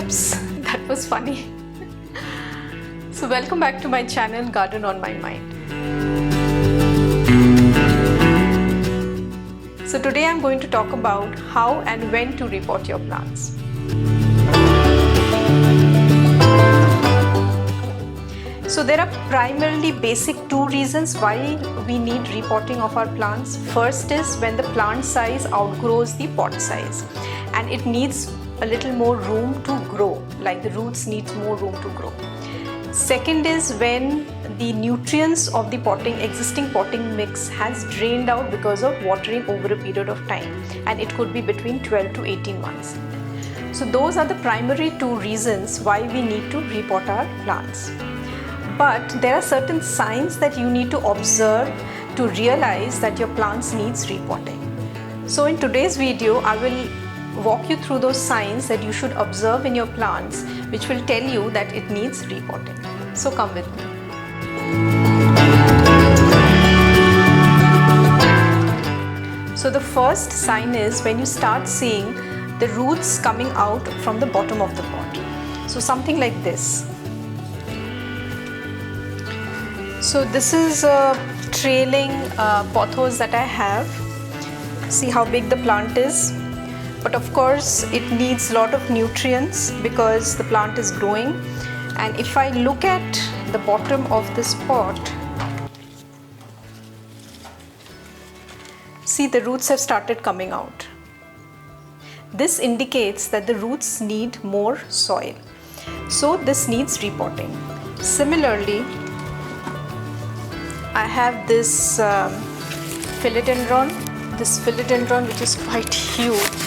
Oops, that was funny. So welcome back to my channel Garden on My Mind. So today I'm going to talk about how and when to repot your plants. So there are primarily basic two reasons why we need repotting of our plants. First is when the plant size outgrows the pot size and it needs a little more room to grow, like the roots need more room to grow. Second is when the nutrients of the existing potting mix has drained out because of watering over a period of time, and it could be between 12 to 18 months. So those are the primary two reasons why we need to repot our plants. But there are certain signs that you need to observe to realize that your plants needs repotting. So in today's video, I will walk you through those signs that you should observe in your plants, which will tell you that it needs repotting. So come with me. So the first sign is when you start seeing the roots coming out from the bottom of the pot. So something like this. So this is a trailing pothos that I have. See how big the plant is. But of course it needs a lot of nutrients because the plant is growing. And if I look at the bottom of this pot, see the roots have started coming out. This indicates that the roots need more soil. So this needs repotting. Similarly, I have this philodendron, which is quite huge.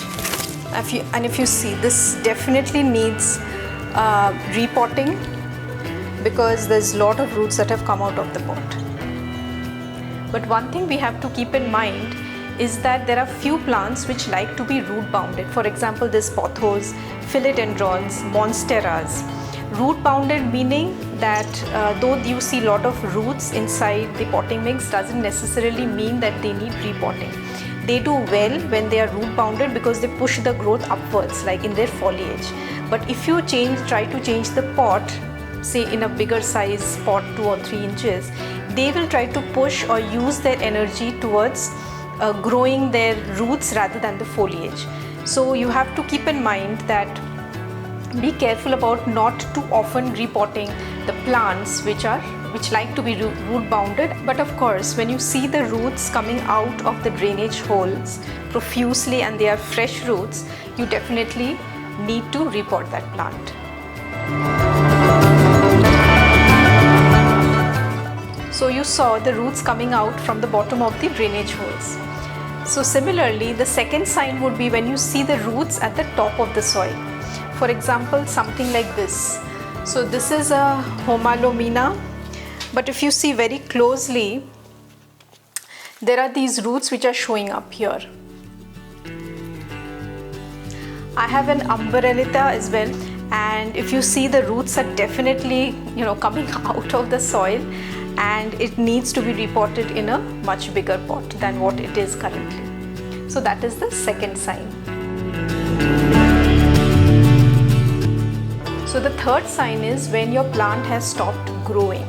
If you see, this definitely needs repotting because there's a lot of roots that have come out of the pot. But one thing we have to keep in mind is that there are few plants which like to be root bounded. For example, this pothos, philodendrons, monsteras. Root bounded meaning that though you see a lot of roots inside the potting mix doesn't necessarily mean that they need repotting. They do well when they are root bounded because they push the growth upwards, like in their foliage. But if you try to change the pot, say in a bigger size pot, 2 or 3 inches, they will try to push or use their energy towards growing their roots rather than the foliage. So you have to keep in mind that be careful about not too often repotting the plants which like to be root bounded. But of course, when you see the roots coming out of the drainage holes profusely and they are fresh roots, you definitely need to repot that plant. So you saw the roots coming out from the bottom of the drainage holes. So similarly, the second sign would be when you see the roots at the top of the soil. For example, something like this. So this is a Homalomina, but if you see very closely, there are these roots which are showing up here. I have an Umbrellita as well, and if you see, the roots are definitely coming out of the soil, and it needs to be repotted in a much bigger pot than what it is currently. So that is the second sign. So the third sign is when your plant has stopped growing.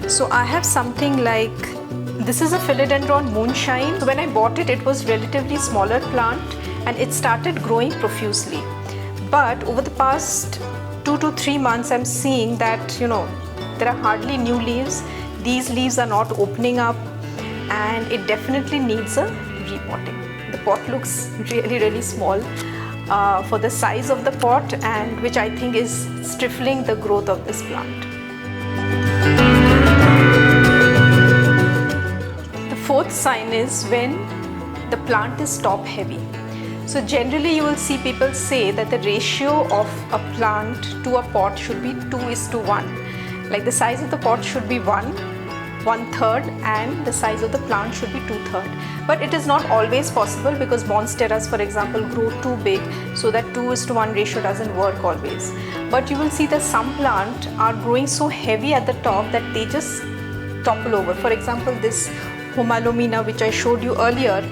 So I have something like, this is a philodendron moonshine. So when I bought it, it was relatively smaller plant and it started growing profusely. But over the past 2 to 3 months, I'm seeing that, there are hardly new leaves. These leaves are not opening up and it definitely needs a repotting. The pot looks really, really small for the size of the pot, and which I think is stifling the growth of this plant. The fourth sign is when the plant is top heavy. So generally you will see people say that the ratio of a plant to a pot should be 2:1. Like the size of the pot should be 1/3 and the size of the plant should be 2/3. But it is not always possible because monsteras, for example, grow too big, so that 2:1 ratio doesn't work always. But you will see that some plants are growing so heavy at the top that they just topple over. For example, this Homalomina which I showed you earlier,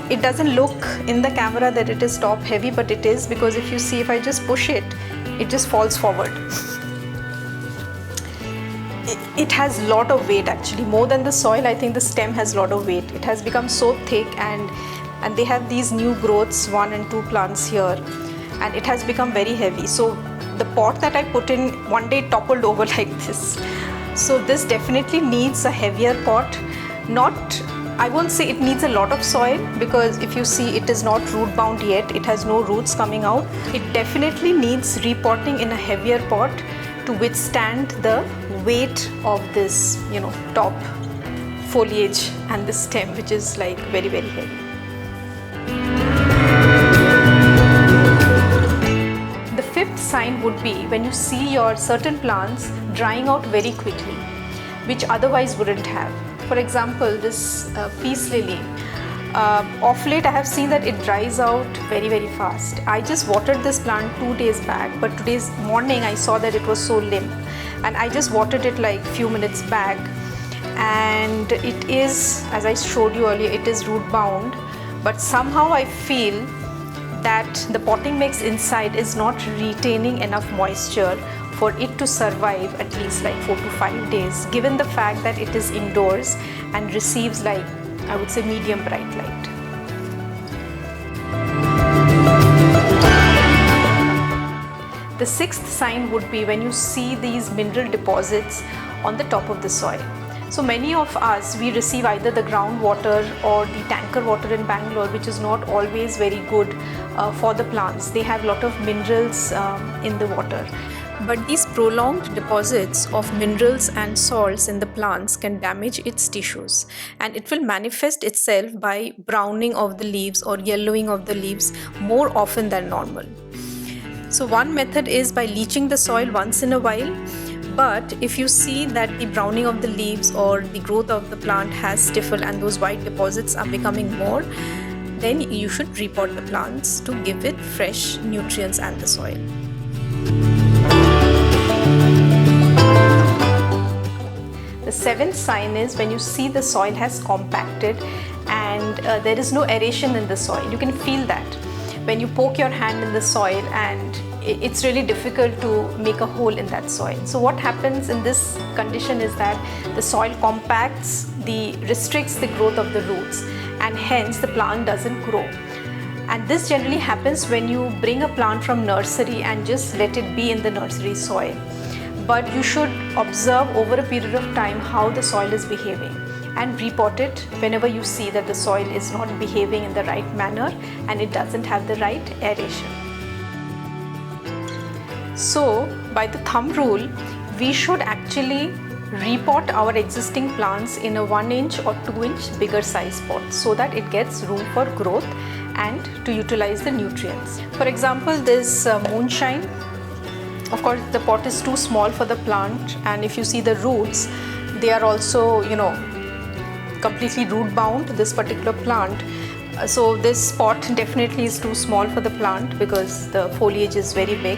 it doesn't look in the camera that it is top heavy, but it is, because if you see, if I just push it, it just falls forward. It has lot of weight actually, more than the soil. I think the stem has lot of weight. It has become so thick, and they have these new growths, 1 and 2 plants here, and it has become very heavy. So the pot that I put in one day toppled over like this. So this definitely needs a heavier pot. I won't say it needs a lot of soil, because if you see, it is not root bound yet. It has no roots coming out. It definitely needs repotting in a heavier pot to withstand the weight of this, top foliage and the stem, which is like very, very heavy. The fifth sign would be when you see your certain plants drying out very quickly, which otherwise wouldn't have. For example, this peace lily, of late I have seen that it dries out very, very fast. I just watered this plant 2 days back, but today's morning I saw that it was so limp, and I just watered it like few minutes back, and it is, as I showed you earlier, it is root bound, but somehow I feel that the potting mix inside is not retaining enough moisture for it to survive at least like 4 to 5 days, given the fact that it is indoors and receives, like, I would say, medium bright light. The sixth sign would be when you see these mineral deposits on the top of the soil. So many of us, we receive either the groundwater or the tanker water in Bangalore, which is not always very good for the plants. They have a lot of minerals in the water. But these prolonged deposits of minerals and salts in the plants can damage its tissues, and it will manifest itself by browning of the leaves or yellowing of the leaves more often than normal. So one method is by leaching the soil once in a while, but if you see that the browning of the leaves or the growth of the plant has stifled and those white deposits are becoming more, then you should repot the plants to give it fresh nutrients and the soil. The seventh sign is when you see the soil has compacted and there is no aeration in the soil. You can feel that when you poke your hand in the soil, and it's really difficult to make a hole in that soil. So what happens in this condition is that the soil compacts, restricts the growth of the roots, and hence the plant doesn't grow. And this generally happens when you bring a plant from nursery and just let it be in the nursery soil. But you should observe over a period of time how the soil is behaving and repot it whenever you see that the soil is not behaving in the right manner and it doesn't have the right aeration. So by the thumb rule, we should actually repot our existing plants in a 1 inch or 2 inch bigger size pot so that it gets room for growth and to utilize the nutrients. For example, this moonshine, of course the pot is too small for the plant, and if you see the roots, they are also completely root bound, this particular plant. So this pot definitely is too small for the plant because the foliage is very big.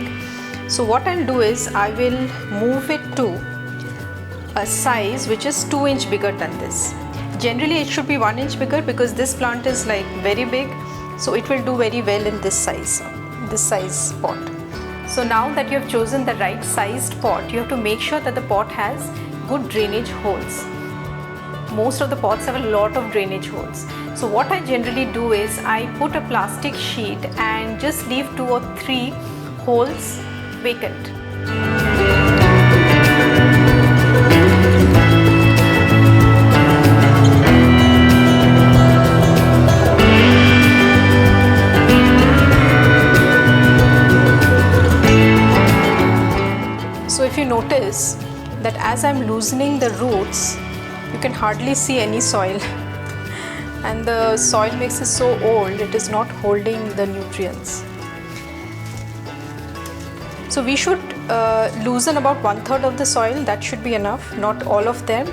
So what I'll do is I will move it to a size which is 2 inch bigger than this. Generally it should be 1 inch bigger because this plant is like very big, so it will do very well in this size pot. So now that you have chosen the right sized pot, you have to make sure that the pot has good drainage holes. Most of the pots have a lot of drainage holes. So what I generally do is I put a plastic sheet and just leave 2 or 3 holes vacant. So if you notice that as I'm loosening the roots, you can hardly see any soil, and the soil mix is so old, it is not holding the nutrients. So we should loosen about 1/3 of the soil. That should be enough, not all of them,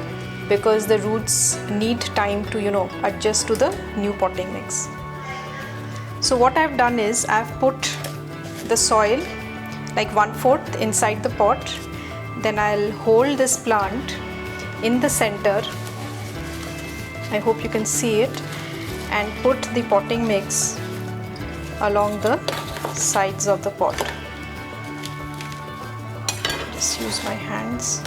because the roots need time to adjust to the new potting mix. So what I've done is I've put the soil like 1/4 inside the pot. Then I'll hold this plant in the center. I hope you can see it. and put the potting mix along the sides of the pot. Just use my hands.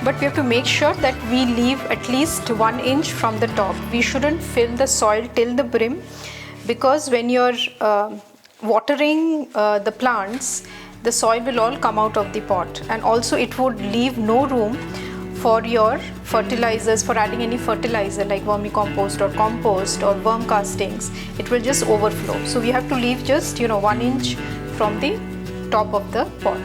But we have to make sure that we leave at least 1 inch from the top. We shouldn't fill the soil till the brim, because when you're watering the plants, the soil will all come out of the pot, and also it would leave no room for your fertilizers, for adding any fertilizer like vermicompost or compost or worm castings. It will just overflow. So we have to leave just 1 inch from the top of the pot.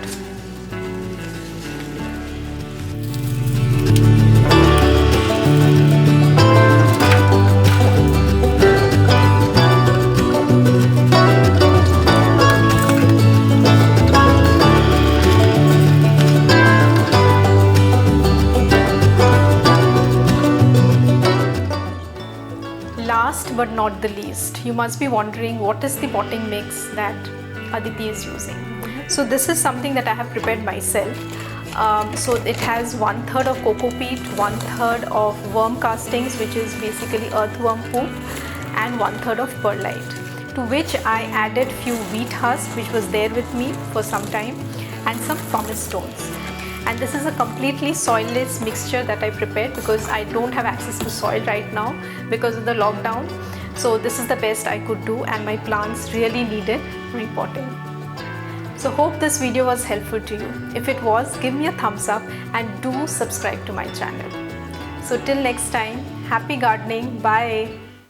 Last but not the least, you must be wondering what is the potting mix that Aditi is using. So this is something that I have prepared myself. So it has 1/3 of coco peat, 1/3 of worm castings, which is basically earthworm poop, and 1/3 of perlite, to which I added few wheat husks which was there with me for some time, and some pumice stones. And this is a completely soilless mixture that I prepared because I don't have access to soil right now because of the lockdown. So this is the best I could do, and my plants really needed repotting. So hope this video was helpful to you. If it was, give me a thumbs up and do subscribe to my channel. So till next time, happy gardening. Bye.